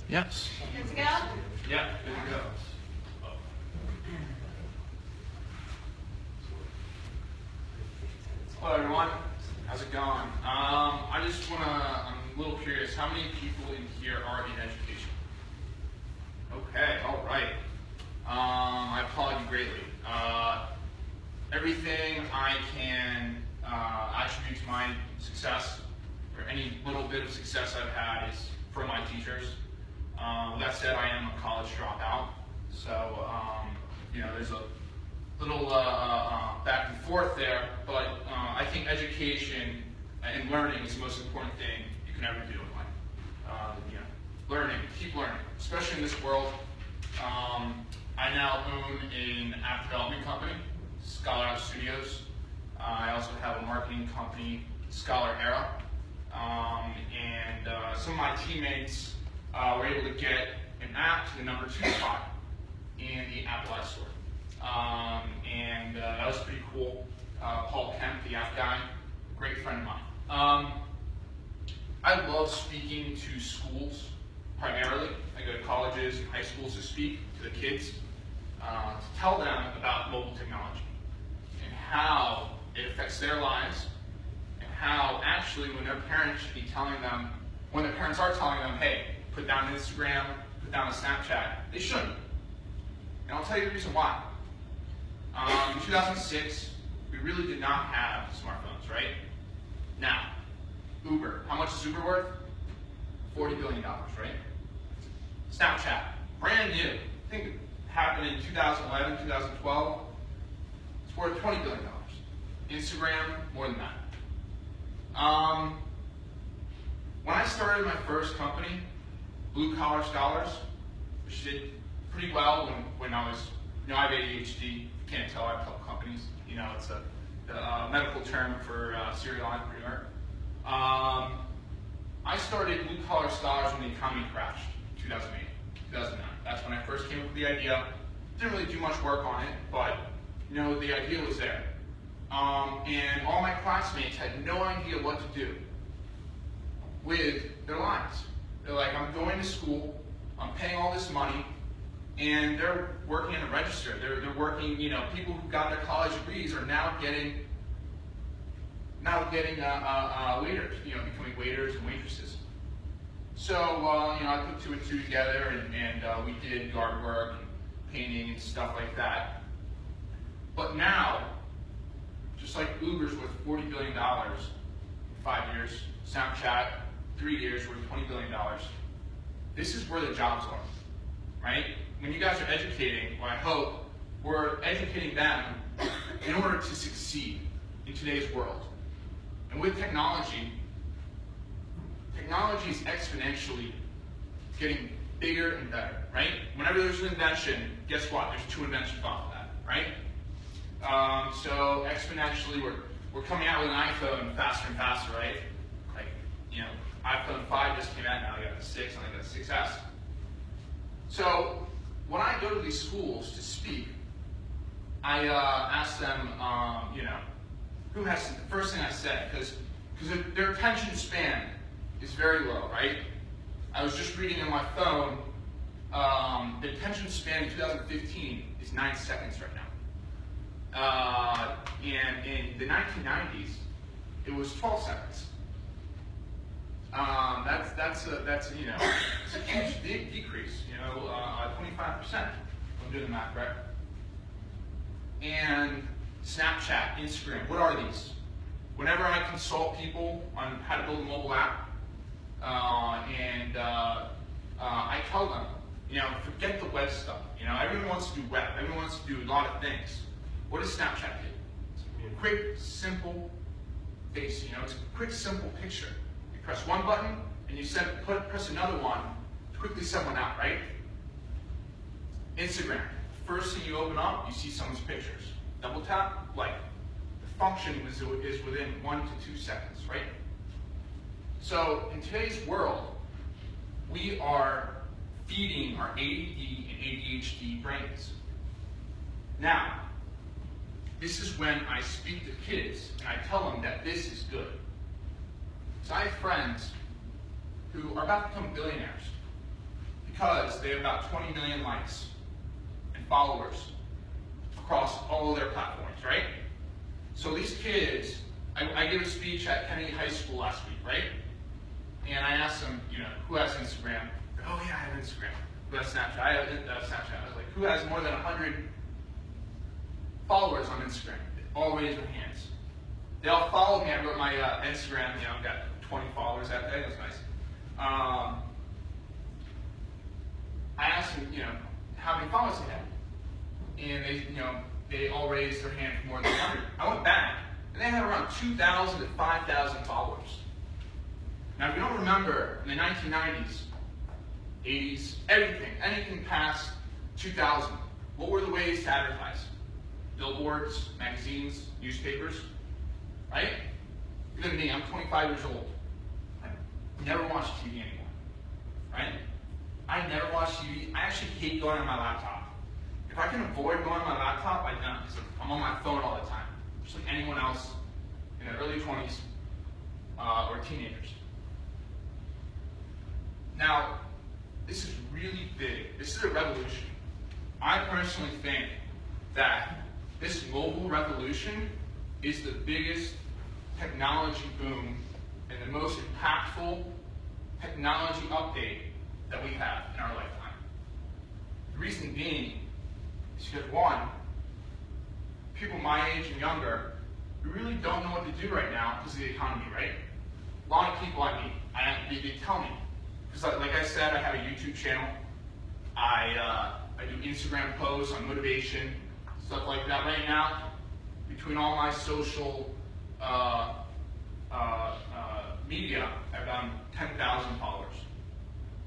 Yes. Good to go? Yeah, good to go. Hello everyone, how's it going? I'm a little curious, how many people in here are in education? Okay, all right. I applaud you greatly. Everything I can attribute to my success, or any little bit of success I've had, is from my teachers. With that said, I am a college dropout, so there's a little back and forth there, but I think education and learning is the most important thing you can ever do in life. Learning, keep learning, especially in this world. I now own an app development company, Scholar App Studios. I also have a marketing company, Scholar Era, and some of my teammates were able to get an app to the #2 spot in the Apple App Store. That was pretty cool. Paul Kemp, the app guy, great friend of mine. I love speaking to schools, primarily. I go to colleges and high schools to speak to the kids, to tell them about mobile technology and how it affects their lives, and how actually when their parents should be telling them, when their parents are telling them, hey, put down Instagram, put down a Snapchat, they shouldn't. And I'll tell you the reason why. In 2006, we really did not have smartphones, right? Now, Uber. How much is Uber worth? $40 billion, right? Snapchat, brand new. I think it happened in 2011, 2012. It's worth $20 billion. Instagram, more than that. When I started my first company, Blue Collar Scholars, which did pretty well when I was, I have ADHD. You can't tell, I tell companies. It's a medical term for serial entrepreneur. I started Blue Collar Scholars when the economy crashed, 2008, 2009. That's when I first came up with the idea. Didn't really do much work on it, but the idea was there. And all my classmates had no idea what to do with their lives. They're like, I'm going to school, I'm paying all this money, and they're working in a register. They're working, people who got their college degrees are now getting waiters, becoming waiters and waitresses. So, I put two and two together, and we did yard work and painting and stuff like that. But now, just like Uber's worth $40 billion in 5 years, Snapchat, 3 years worth $20 billion, this is where the jobs are, right? When you guys are educating, well, I hope, we're educating them in order to succeed in today's world. And with technology is exponentially getting bigger and better, right? Whenever there's an invention, guess what? There's 2 inventions off of that, right? So exponentially, we're coming out with an iPhone faster and faster, right? Like, iPhone 5 just came out now. You got the 6, and I got the 6S. So when I go to these schools to speak, I ask them, who has the first thing I say, because their attention span is very low, right? I was just reading on my phone, the attention span in 2015 is 9 seconds right now. And in the 1990s, it was 12 seconds. That's a huge decrease, 25%, if I'm doing the math correct. And Snapchat, Instagram, what are these? Whenever I consult people on how to build a mobile app, I tell them, forget the web stuff. Everyone wants to do web. Everyone wants to do a lot of things. What does Snapchat do? It's a quick, simple face. It's a quick, simple picture. You press one button, and you press another one to quickly send one out, right? Instagram. First thing you open up, you see someone's pictures. Double tap, like. The function is within 1 to 2 seconds, right? So in today's world, we are feeding our ADD and ADHD brains. Now, this is when I speak to kids and I tell them that this is good. So I have friends who are about to become billionaires. because they have about 20 million likes and followers across all of their platforms, right? So these kids, I gave a speech at Kennedy High School last week, right? And I asked them, who has Instagram? Oh yeah, I have Instagram. Who has Snapchat? I have Snapchat. I was like, who has more than 100 followers on Instagram? They all raised their hands. They all followed me. I wrote my Instagram, got 20 followers that day. It was nice. I asked them, how many followers they had. And they all raised their hand for more than 100. I went back, and they had around 2,000 to 5,000 followers. Now, if you don't remember, in the 1990s, 80s, anything past 2000, what were the ways to advertise? Billboards, magazines, newspapers, right? Even me, I'm 25 years old. I never watch TV anymore, right? I never watch TV. I actually hate going on my laptop. If I can avoid going on my laptop, I don't, because I'm on my phone all the time, just like anyone else in their early 20s or teenagers. Now, this is really big. This is a revolution. I personally think that this mobile revolution is the biggest technology boom and the most impactful technology update that we have in our lifetime. The reason being is because, one, people my age and younger, we really don't know what to do right now because of the economy, right? A lot of people I meet, they tell me. Because like I said, I have a YouTube channel. I do Instagram posts on motivation, stuff like that. Right now, between all my social media, I've done 10,000 followers.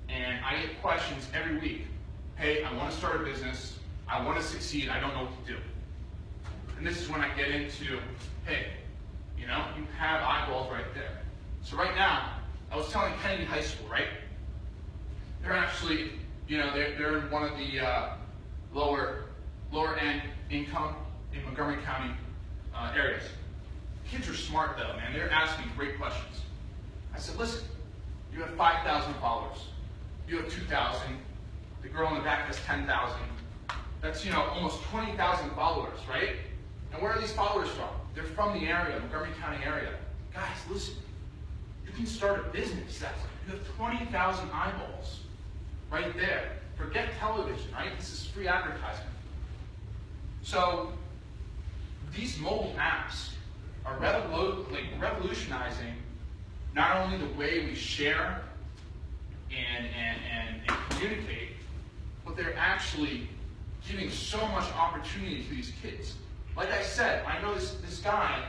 And I get questions every week. Hey, I want to start a business. I want to succeed. I don't know what to do. And this is when I get into, hey, you have eyeballs right there. So right now, I was telling Kennedy High School, right? They're actually, they're in one of the lower end income in Montgomery County areas. Kids are smart though, man. They're asking great questions. I said, listen, you have 5,000 followers. You have 2,000. The girl in the back has 10,000. That's, almost 20,000 followers, right? And where are these followers from? They're from the area, Montgomery County area. Guys, listen, you can start a business. You have 20,000 eyeballs right there. Forget television, right? This is free advertising. So these mobile apps are revolutionizing not only the way we share and communicate, but they're actually giving so much opportunity to these kids. Like I said, I know this guy,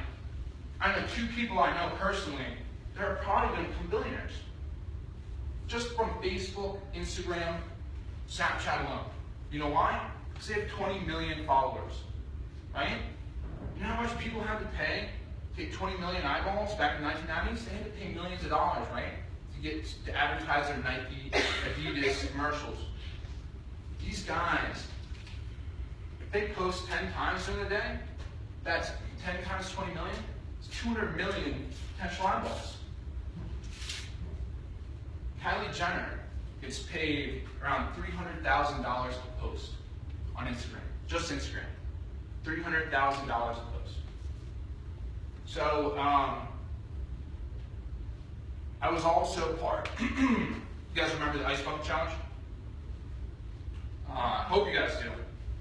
I know two people I know personally that are probably going to become billionaires. Just from Facebook, Instagram, Snapchat alone. You know why? Because they have 20 million followers, right? You know how much people had to pay to get 20 million eyeballs back in the 1990s? They had to pay millions of dollars, right? To advertise their Nike, Adidas commercials. These guys, if they post 10 times during the day, that's 10 times 20 million. It's 200 million potential eyeballs. Kylie Jenner gets paid around $300,000 a post on Instagram, just Instagram. $300,000 a post. So, I was also part, you guys remember the Ice Bucket Challenge? Hope you guys do.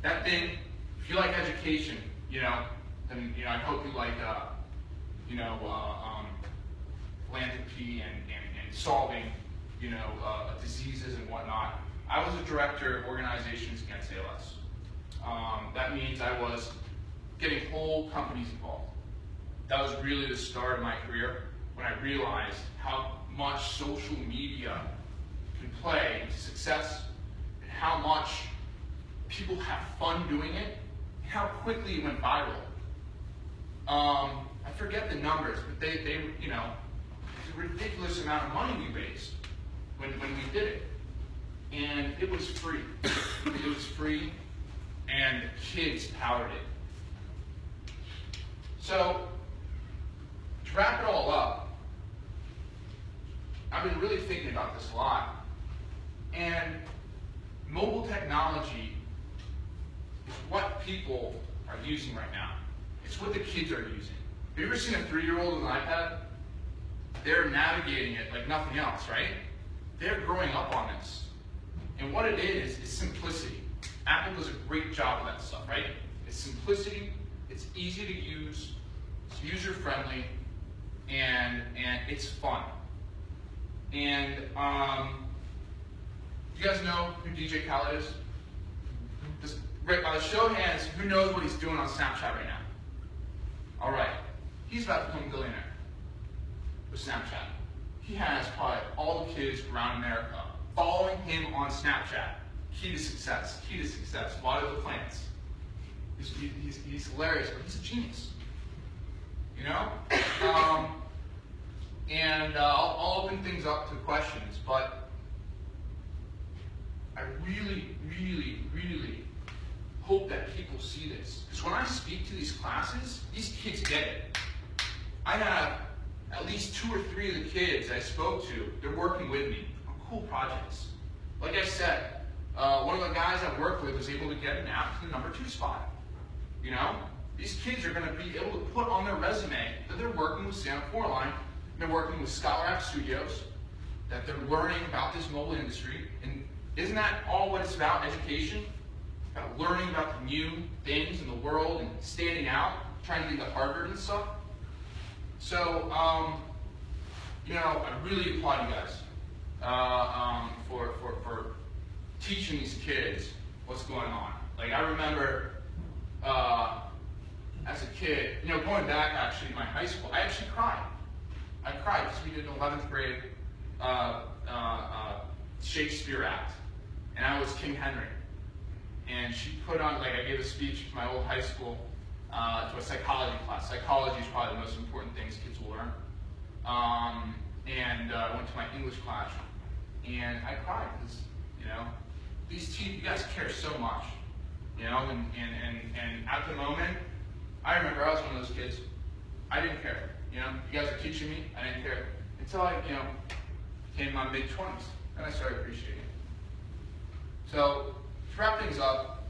That thing, if you like education, then I hope you like, philanthropy and solving, diseases and whatnot. I was a director of Organizations Against ALS. That means I was getting whole companies involved. That was really the start of my career when I realized how much social media can play into success and how much people have fun doing it and how quickly it went viral. I forget the numbers, but they it's a ridiculous amount of money we raised when we did it. And it was free. It was free, and the kids powered it. So, to wrap it all up, I've been really thinking about this a lot. And mobile technology is what people are using right now. It's what the kids are using. Have you ever seen a 3-year-old with an iPad? They're navigating it like nothing else, right? They're growing up on this. And what it is simplicity. Apple does a great job of that stuff, right? It's simplicity, it's easy to use, it's user-friendly, and it's fun. And you guys know who DJ Khaled is? Just right by the show of hands, who knows what he's doing on Snapchat right now? All right, he's about to become a billionaire with Snapchat. He has probably all the kids around America following him on Snapchat. Key to success, key to success. What are the plans? He's hilarious, but he's a genius. You know? I'll open things up to questions, but I really, really, really hope that people see this. Because when I speak to these classes, these kids get it. I have at least 2 or 3 of the kids I spoke to, they're working with me on cool projects. Like I said, one of the guys I worked with was able to get an app to the #2 spot. You know? These kids are going to be able to put on their resume that they're working with Forline, they're working with Scholar App Studios, that they're learning about this mobile industry. And isn't that all what it's about, education? About learning about the new things in the world and standing out, trying to get to Harvard and stuff. So, you know, I really applaud you guys for teaching these kids what's going on. Like, I remember as a kid, you know, going back actually in my high school, I actually cried. I cried because we did an 11th grade Shakespeare act, and I was King Henry. And she put on, like, I gave a speech to my old high school to a psychology class. Psychology is probably the most important things kids will learn. I went to my English class, and I cried because, you know, you guys care so much, you know, and at the moment, I remember I was one of those kids. I didn't care, you know. You guys are teaching me, I didn't care until I, you know, came in my mid-20s, and I started appreciating it. So to wrap things up,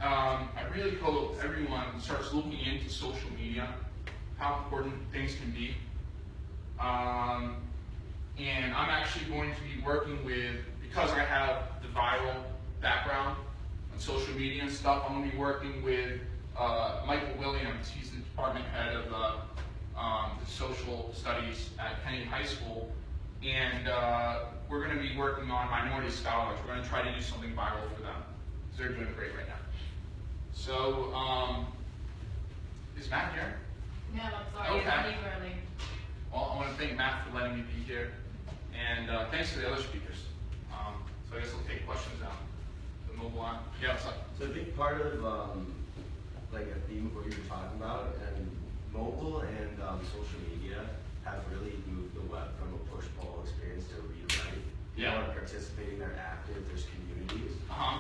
I really hope everyone starts looking into social media, how important things can be. And I'm actually going to be working with, because I have the viral background on social media and stuff, I'm going to be working with Michael Williams. He's the department head of the social studies at Kennedy High School. And we're going to be working on minority scholars. We're going to try to do something viral for them. So they're doing great right now. So, is Matt here? No, I'm sorry. Okay. I'm leaving early. Well, I want to thank Matt for letting me be here. And thanks to the other speakers. So I guess we'll take questions now. The mobile on. Yeah, what's up? So a big part of like a theme of what you were talking about, and mobile and social media have really moved the web from a push-pull experience to a read-write. People are participating, they're active, there's communities.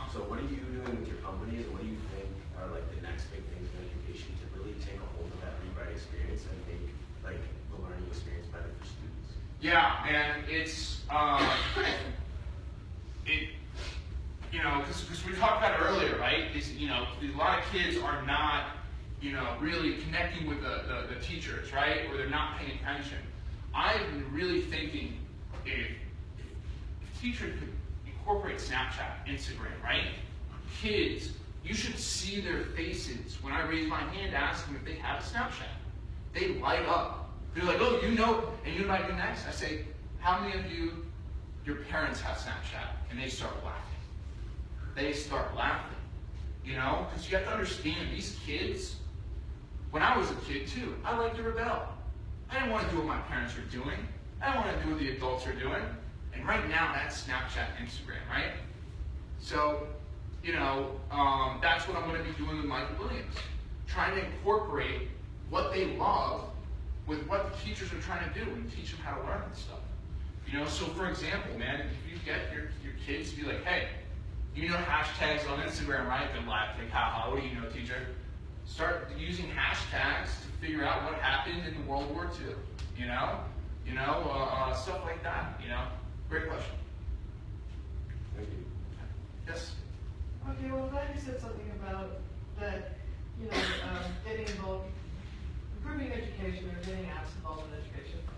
So what are you doing with your companies, and what do you think are like the next big things in education to really take a hold of that read-write experience and make like the learning experience better for students? Yeah, and it's you know, because we talked about it earlier, right? It's, you know, a lot of kids are not, you know, really connecting with the teachers, right? Or they're not paying attention. I've been really thinking if teachers could incorporate Snapchat, Instagram, right? Kids, you should see their faces when I raise my hand to ask them if they have a Snapchat. They light up. They're like, oh, you know, and you know what I do next? I say, how many of you, your parents have Snapchat? And they start laughing. They start laughing, you know? Because you have to understand, these kids, when I was a kid too, I liked to rebel. I didn't want to do what my parents were doing. I didn't want to do what the adults are doing. And right now, that's Snapchat, Instagram, right? So, you know, that's what I'm going to be doing with Michael Williams. Trying to incorporate what they love with what the teachers are trying to do and teach them how to learn and stuff. You know, so for example, man, if you get your kids to be like, hey, you know hashtags on Instagram, right? They're like, haha, what do you know, teacher? Start using hashtags to figure out what happened in World War II, you know? Stuff like that, you know? Great question. Thank you.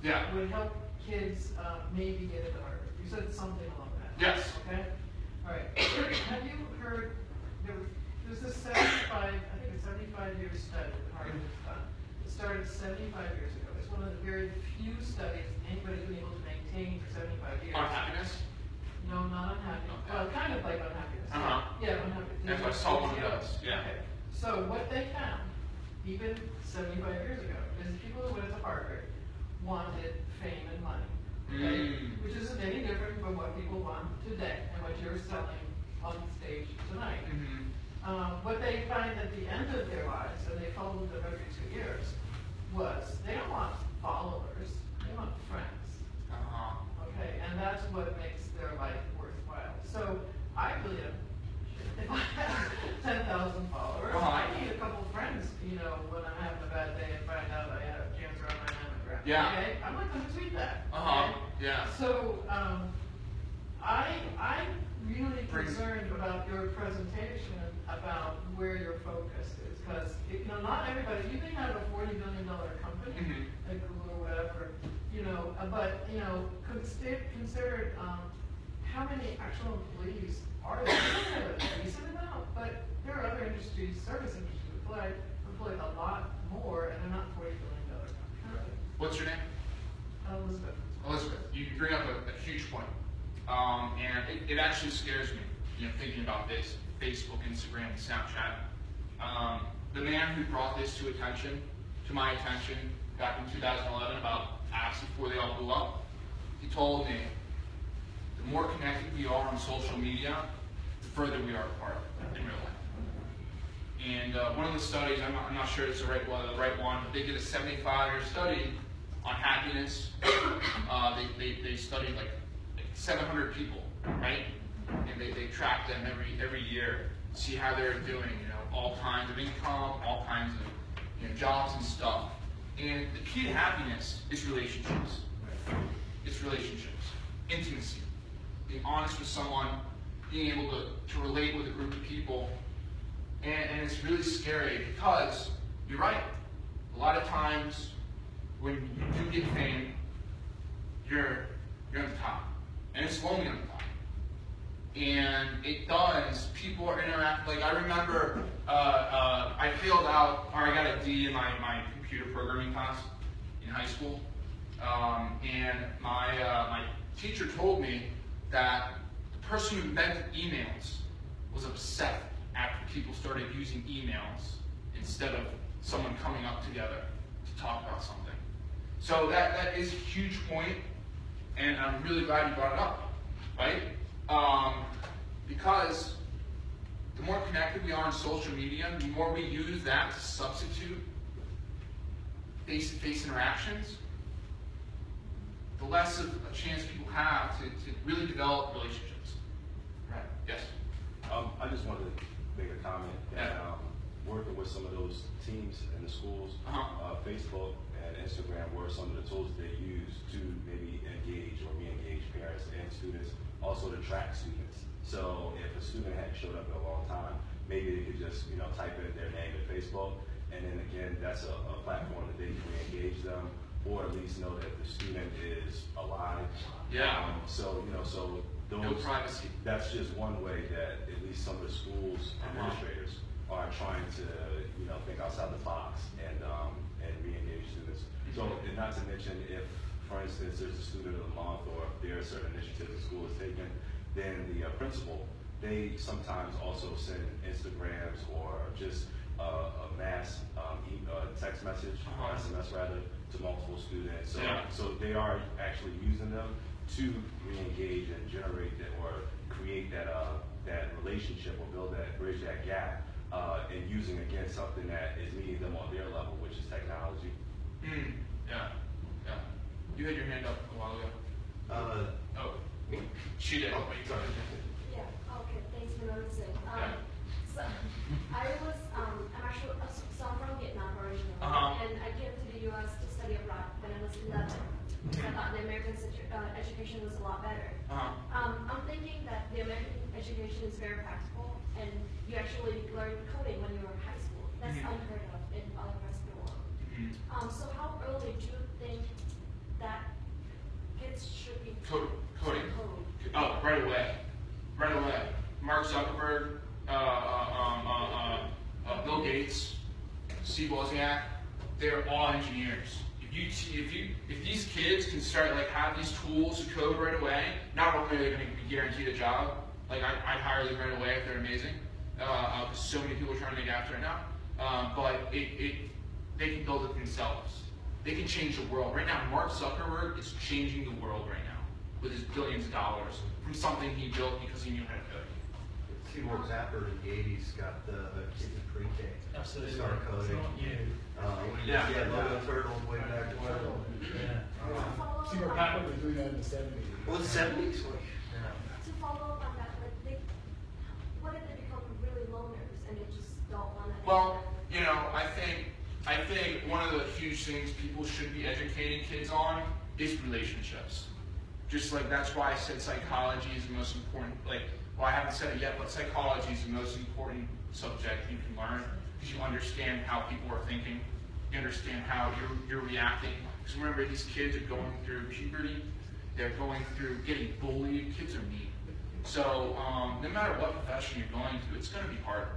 would help kids maybe get into Harvard. You said something along that. Yes. Okay? All right. Have you heard, there's this 75-year study that Harvard has done. It started 75 years ago. It's one of the very few studies anybody's been able to maintain for 75 years. On happiness? No, not on happiness. Okay. Well, kind of like on happiness. Yeah, on happiness. That's what someone does. Yeah. Okay. So what they found, even 75 years ago, is people who went to Harvard wanted fame and money. Okay? Which isn't any different from what people want today and what you're selling on stage tonight. What they find at the end of their lives, and they followed them every 2 years, was they don't want followers, they want friends. Okay, and that's what makes their life worthwhile. So I really am, if I have 10,000 followers, I need a couple friends, you know, when I'm having a bad day and find out I have cancer on my mammogram. Yeah. Okay, I'm not going to tweet that. Okay? Yeah. So I'm really concerned about your presentation about where your focus is, because you know, not everybody. You may have a $40 billion company, like Google or whatever, you know, but you know, consider how many actual employees are there? You have a decent amount, but there are other industries, service industries, employ a lot more, and they're not $40 billion companies. What's your name? Elizabeth. Elizabeth, you bring up a huge point, and it actually scares me, you know, thinking about this, Facebook, Instagram, Snapchat. The man who brought this to my attention, back in 2011, about apps before they all blew up, he told me, the more connected we are on social media, the further we are apart in real life. And one of the studies, I'm not sure it's the right one, but they did a 75-year study on happiness. They studied like 700 people, right? And they tracked them every year, see how they're doing, you know, all kinds of income, all kinds of, you know, jobs and stuff. And the key to happiness is relationships. It's relationships, intimacy, being honest with someone, being able to relate with a group of people. And it's really scary because you're right. A lot of times when you do get fame, you're on the top. And it's lonely on the top. And it does, people are interacting. Like I remember I failed out, or I got a D in my computer programming class in high school. And my teacher told me that the person who invented emails was upset after people started using emails instead of someone coming up together to talk about something. So that is a huge point, and I'm really glad you brought it up, right? Because the more connected we are on social media, the more we use that to substitute face-to-face interactions, the less of a chance people have to really develop relationships. Right? Yes? I just wanted to make a comment that working with some of those teams in the schools, Facebook and Instagram were some of the tools they use to maybe engage or re-engage parents and students, also to track students. So if a student hadn't showed up in a long time, maybe they could just type in their name at Facebook, and then again, that's a platform that they can re-engage them, or at least know that the student is alive. Yeah. So those, no privacy. That's just one way that at least some of the schools administrators are trying to think outside the box and re-engage students. So, and not to mention, if for instance there's a student of the month, or if there are certain initiatives the school has taken, then the principal, they sometimes also send Instagrams or just a mass text message, SMS rather, to multiple students. So they are actually using them to re-engage and generate that, or create that relationship, or bridge that gap, and using again something that is meeting them on their level, which is technology. Yeah. You had your hand up a while ago. She did. Sorry. Yeah. Okay. Thanks for noticing. So I'm from Vietnam originally, and I came to the U.S. to study abroad when I was 11. So I thought the American education was a lot better. I'm thinking that the American education is very practical, and you actually learn coding when you were in high school. That's unheard of in all the rest of the world. So how early do you think that kids should be Coding. code. Oh, right away. Mark Zuckerberg, Bill Gates, Steve Wozniak, they're all engineers. If these kids can start like have these tools to code right away, not only are they going to be guaranteed a job, like I'd hire them right away if they're amazing, because so many people are trying to make apps right now. But they can build it themselves. They can change the world. Right now, Mark Zuckerberg is changing the world right now with his billions of dollars from something he built because he knew how to code. See what Zapper in the 80s got the kids in pre-K. Absolutely. Start coding. Yeah. Logo Turtle way back when. See where Patrick was doing that in the 70s. Well, the 70s? To follow up on that, like, what if they become really loners and they just don't want to? Well, you know, I think one of the huge things people should be educating kids on is relationships. Just like that's why I said psychology is the most important. Like, well, I haven't said it yet, but psychology is the most important subject you can learn because you understand how people are thinking, you understand how you're reacting. Because remember, these kids are going through puberty, they're going through getting bullied. Kids are mean. So no matter what profession you're going to, it's going to be hard.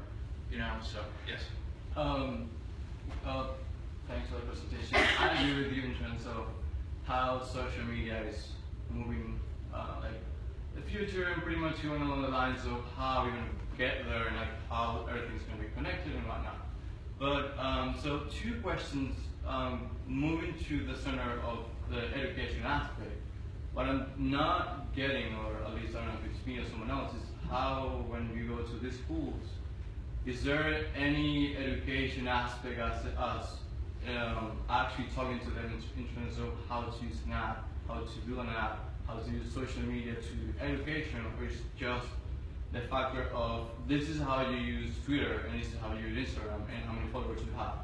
You know. So yes. Thanks for the presentation. I agree with you in terms of how social media is moving, like the future, and pretty much going along the lines of how we're going to get there and like how everything's going to be connected and whatnot. But so two questions, moving to the center of the education aspect. What I'm not getting, or at least I don't know if it's me or someone else, is how when we go to these schools, is there any education aspect as actually talking to them in terms of how to use an app, how to build an app, how to use social media to education, or is just the factor of this is how you use Twitter and this is how you use Instagram and how many followers you have.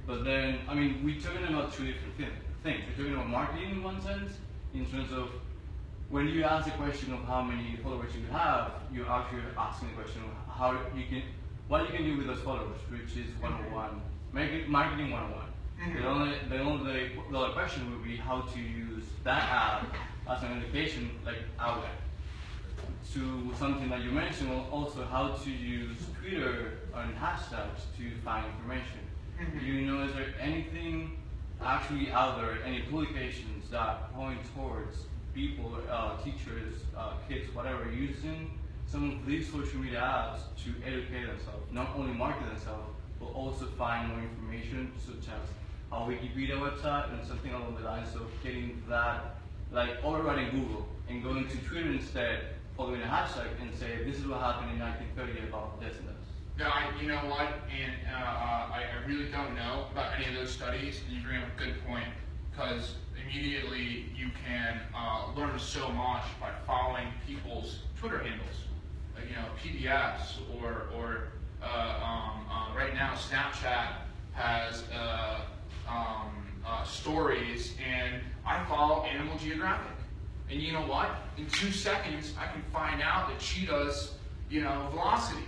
But then, I mean, we're talking about two different things. We're talking about marketing in one sense, in terms of when you ask the question of how many followers you have, you're actually asking the question of how you can, what you can do with those followers, which is 101, marketing 101. The other question would be how to use that app as an education like outlet. To something that you mentioned, also how to use Twitter and hashtags to find information. Do you know, is there anything actually out there, any publications that point towards people, teachers, kids, whatever, using some of these social media apps to educate themselves, not only market themselves, but also find more information, such as a Wikipedia website and something along the lines of getting that, like overriding Google and going to Twitter instead, following a hashtag and say, this is what happened in 1930 about this and this. No, you know what, and I really don't know about any of those studies, and you bring up a good point, because immediately you can learn so much by following people's Twitter handles, like, you know, PBS, or right now Snapchat has stories, and I follow Animal Geographic. And you know what? In 2 seconds, I can find out the cheetah's, you know, velocity.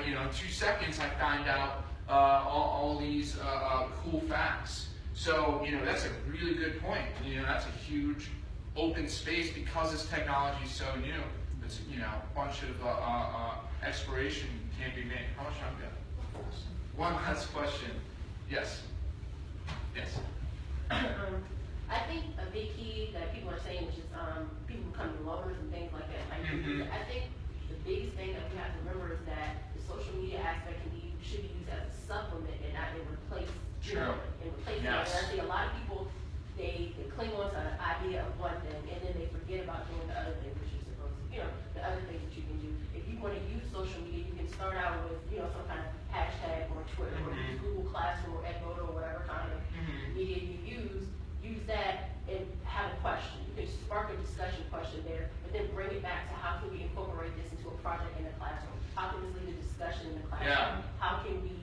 You know, in 2 seconds, I find out all these cool facts. So, you know, that's a really good point. You know, that's a huge open space because this technology is so new. It's, you know, a bunch of exploration can be made. How much time do we got? One last question. Yes. Yes. I think a big key that people are saying is just people becoming loners and things like that. I think the biggest thing that we have to remember is that the social media aspect should be used as a supplement and not in replace. True. In replacement. Yes. And I think a lot of people they cling on to an idea of one thing and then they forget about doing the other thing, which you're supposed to, you know, the other things that you can do. If you want to use social media, you can start out with, you know, some kind of hashtag or Twitter or use Google Classroom or Edmodo or whatever kind of media you use that and have a question. You can spark a discussion question there, but then bring it back to how can we incorporate this into a project in the classroom? How can this lead to discussion in the classroom? Yeah. How can we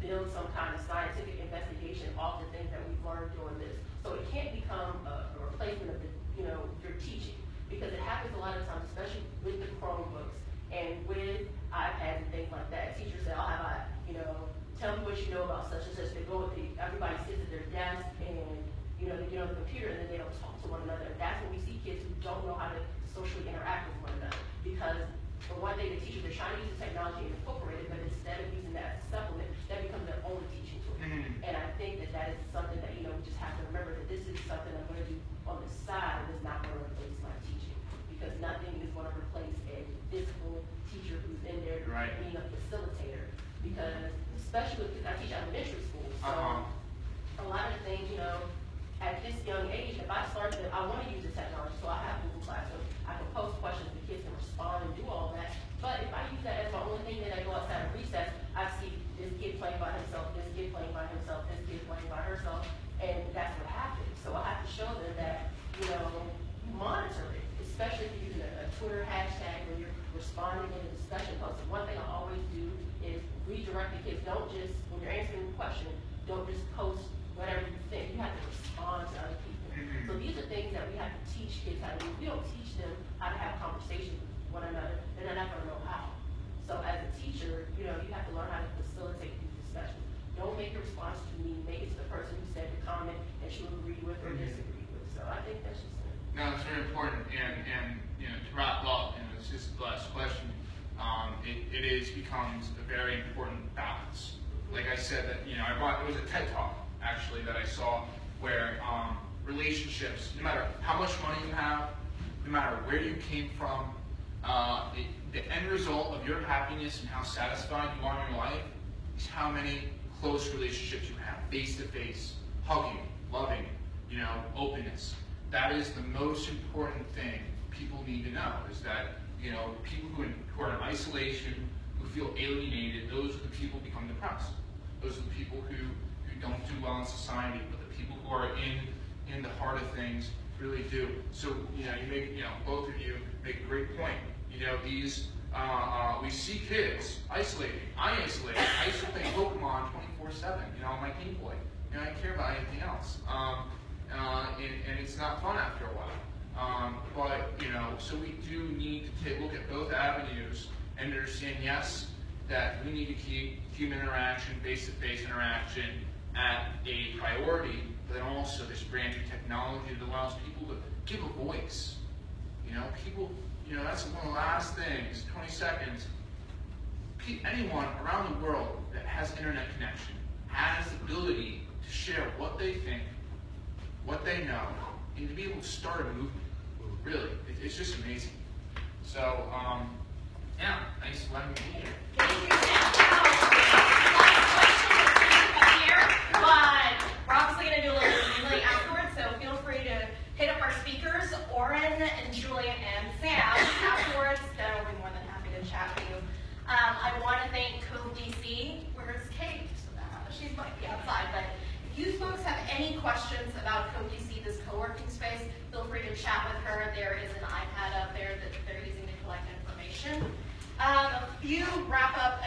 build some kind of scientific investigation off the things that we've learned doing this? So it can't become a replacement of the, you know, your teaching, because it happens a lot of times, especially with the Chromebooks and with iPads and things like that. Teachers say, I'll have, you know, tell me what you know about such and such. They go with everybody sits at their desk and You know, they get on the computer and then they don't talk to one another. And that's when we see kids who don't know how to socially interact with one another. Because for one thing, the teachers are trying to use the technology and incorporate it, but instead of using that as a supplement, that becomes their only teaching tool. And I think that that is something that, you know, we just have to remember that this is something I'm going to do on the side and it's not going to replace my teaching. Because nothing is going to replace a physical teacher who's in there being a facilitator. Because especially with, I teach elementary school, so a lot of things, you know, at this young age, if I start to, I want to use the technology, so I have Google Classroom, I can post questions, the kids can respond and do all that. But if I use that as my only thing, then I go outside of recess, I see this kid playing by himself, this kid playing by himself, this kid playing by herself, and that's what happens. So I have to show them that, you know, you monitor it, especially if you're using a Twitter hashtag when you're responding in a discussion post. And one thing I always do is redirect the kids. Don't just, when you're answering the question, don't just post whatever you think. You have to respond to other people. So these are things that we have to teach kids how to do. If we don't teach them how to have conversations with one another, then they're not going to know how. So as a teacher, you know, you have to learn how to facilitate these discussions. Don't make a response to me. Make it to the person who said the comment that you agree with or disagree with. So I think that's just it. No, it's very important. And you know, to wrap up, and it's just the last question, it becomes a very important balance. Like I said, that, you know, it was a TED Talk actually that I saw where relationships, no matter how much money you have, no matter where you came from, the end result of your happiness and how satisfied you are in your life is how many close relationships you have, face to face, hugging, loving, you know, openness. That is the most important thing people need to know, is that, you know, people who are in isolation, who feel alienated, those are the people who become depressed. Those are the people who don't do well in society, but the people who are in the heart of things really do. So, you know, both of you make a great point. You know, these, we see kids isolating. I isolate. I used to play Pokemon 24/7, you know, on my Game Boy. You know, I didn't care about anything else. And it's not fun after a while. But, you know, so we do need to look at both avenues and understand, yes, that we need to keep human interaction, face-to-face interaction at a priority, but then also this brand new technology that allows people to give a voice. You know, people, you know, that's one of the last things, 20 seconds. Anyone around the world that has internet connection has the ability to share what they think, what they know, and to be able to start a movement. Really, it's just amazing. So, yeah, thanks for letting me be here. Thank you, here, but we're obviously going to do a little Q&A afterwards, so feel free to hit up our speakers, Oren and Julian and Sam, afterwards. They'll be more than happy to chat with you. I want to thank HacDC. Where's Kate? She might be outside, but if you folks have any questions about HacDC, this co-working space, feel free to chat with her. There is an iPad up there that they're using to collect information. A few wrap-up